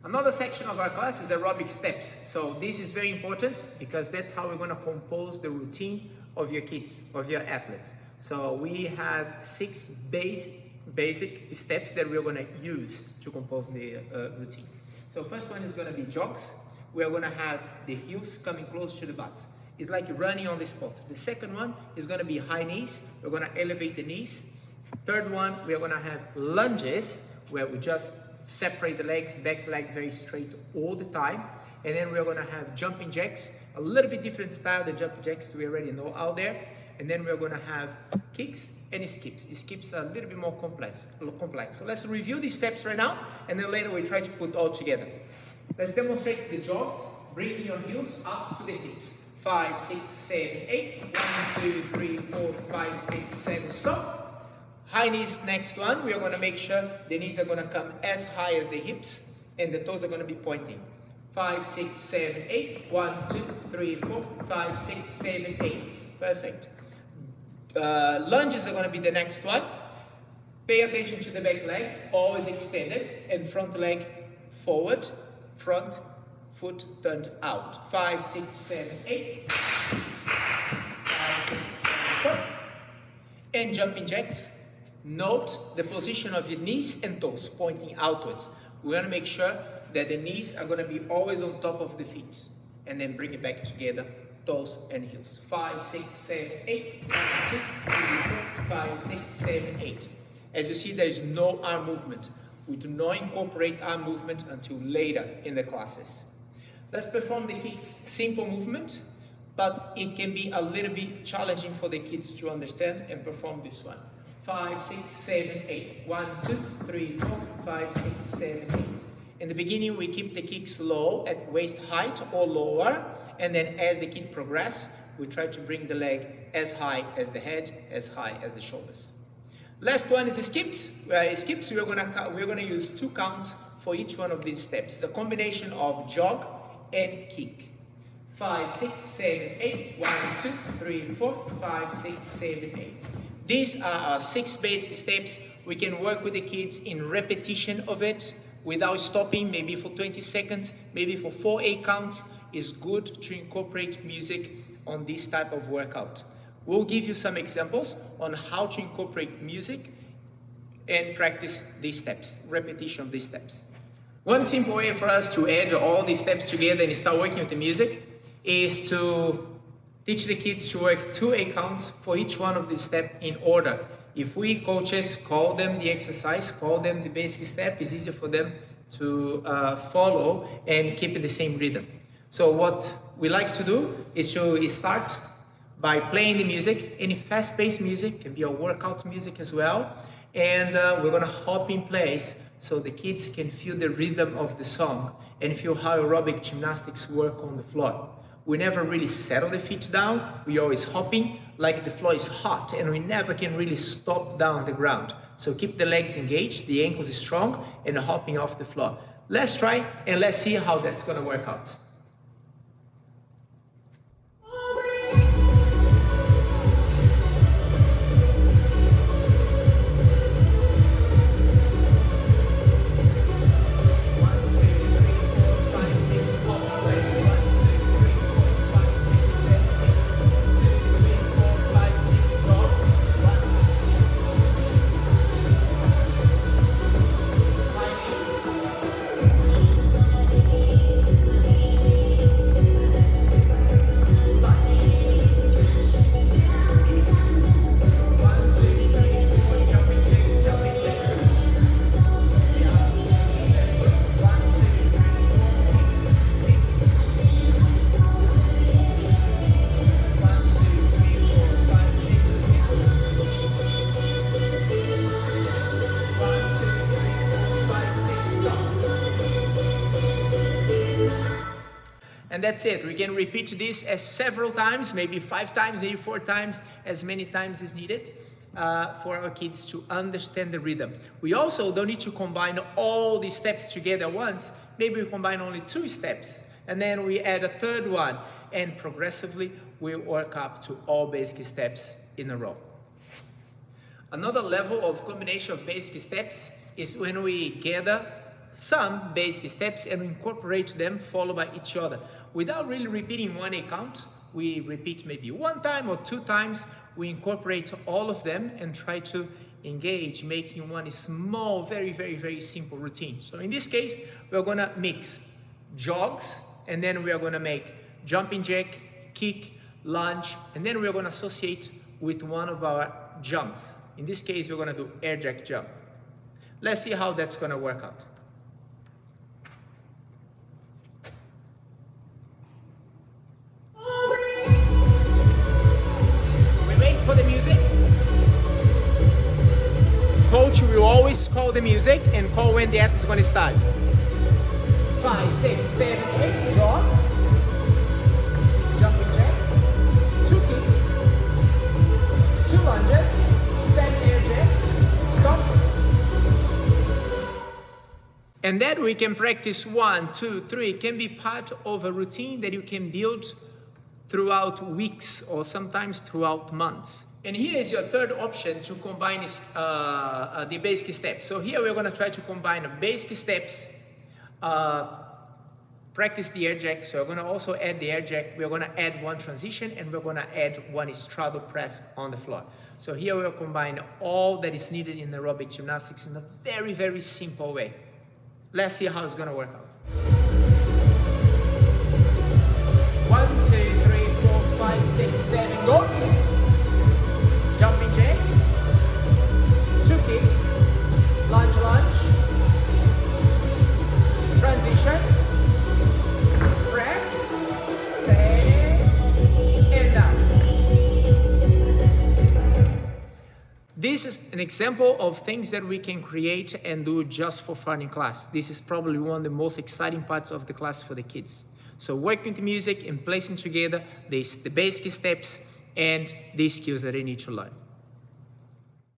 Another section of our class is aerobic steps. So this is very important because that's how we're going to compose the routine of your kids, of your athletes. So we have 6 basic steps that we're going to use to compose the routine. So first one is going to be jogs. We're going to have the heels coming close to the butt. It's like running on the spot. The second one is going to be high knees. We're going to elevate the knees. Third one, we're going to have lunges, where we just separate the legs, back leg very straight all the time. And then we're going to have jumping jacks, a little bit different style than jumping jacks we already know out there. And then we're going to have kicks and skips. Skips are a little bit more complex. So let's review these steps right now, and then later we try to put all together. Let's demonstrate the jogs, bringing your heels up to the hips. 5, 6, 7, 8. 1, 2, 3, 4, 5, 6, 7, stop. High knees, next one. We are going to make sure the knees are going to come as high as the hips and the toes are going to be pointing. 5, 6, 7, 8. 1, 2, 3, 4, 5, 6, 7, 8. Perfect. Lunges are going to be the next one. Pay attention to the back leg, always extended, and front leg forward, front foot turned out. 5, 6, 7, 8. 5, 6, 7, stop. And jumping jacks. Note the position of your knees and toes pointing outwards. We want to make sure that the knees are going to be always on top of the feet. And then bring it back together, toes and heels. 5, 6, 7, 8. 1, 2, 3, 4, 5, 6, 7, 8. As you see, there is no arm movement. We do not incorporate arm movement until later in the classes. Let's perform the kicks. Simple movement, but it can be a little bit challenging for the kids to understand and perform this one. 5, 6, 7, 8. 1, 2, 3, 4, 5, 6, 7, 8. In the beginning, we keep the kicks low at waist height or lower, and then as the kid progresses, we try to bring the leg as high as the head, as high as the shoulders. Last one is the skips. Skips, we're gonna use 2 counts for each one of these steps. It's a combination of jog and kick. 5, 6, 7, 8. 1, 2, 3, 4, 5, 6, 7, 8. These are our 6 basic steps. We can work with the kids in repetition of it without stopping, maybe for 20 seconds, maybe for 4 8 counts. It's good to incorporate music on this type of workout. We'll give you some examples on how to incorporate music and practice these steps, repetition of these steps. One simple way for us to add all these steps together and start working with the music is to teach the kids to work 2 8 counts for each one of these steps in order. If we coaches call them the exercise, call them the basic step, it's easier for them to follow and keep the same rhythm. So what we like to do is to start by playing the music. Any fast-paced music, can be a workout music as well. And we're gonna hop in place so the kids can feel the rhythm of the song and feel how aerobic gymnastics work on the floor. We never really settle the feet down. We're always hopping like the floor is hot and we never can really stop down the ground. So keep the legs engaged, the ankles strong and hopping off the floor. Let's try and let's see how that's gonna work out. And that's it. We can repeat this as several times, maybe 5 times, maybe 4 times, as many times as needed for our kids to understand the rhythm. We also don't need to combine all these steps together once. Maybe we combine only 2 steps, and then we add a 3rd one, and progressively we work up to all basic steps in a row. Another level of combination of basic steps is when we gather some basic steps and incorporate them followed by each other. Without really repeating 1 8 count, we repeat maybe 1 time or 2 times. We incorporate all of them and try to engage, making one small, very, very, very simple routine. So in this case, we're gonna mix jogs, and then we are gonna make jumping jack, kick, lunge, and then we're gonna associate with one of our jumps. In this case, we're gonna do air jack jump. Let's see how that's gonna work out. We wait for the music. Coach will always call the music and call when the act is gonna start. 5, 6, 7, 8, jog, jumping jack, 2 kicks, 2 lunges, step air jack, stop. And then we can practice 1, 2, 3. It can be part of a routine that you can build throughout weeks or sometimes throughout months. And here is your third option to combine the basic steps. So here we're going to try to combine basic steps, practice the air jack. So we're going to also add the air jack. We're going to add 1 transition, and we're going to add 1 straddle press on the floor. So here we'll combine all that is needed in aerobic gymnastics in a very, very simple way. Let's see how it's going to work out. 1, 2, 3, 4, 5, 6, 7, go. Jumping jack, 2 kicks, lunge, lunge, transition, press, stay, and down. This is an example of things that we can create and do just for fun in class. This is probably one of the most exciting parts of the class for the kids. So working with the music and placing together the basic steps and the skills that they need to learn.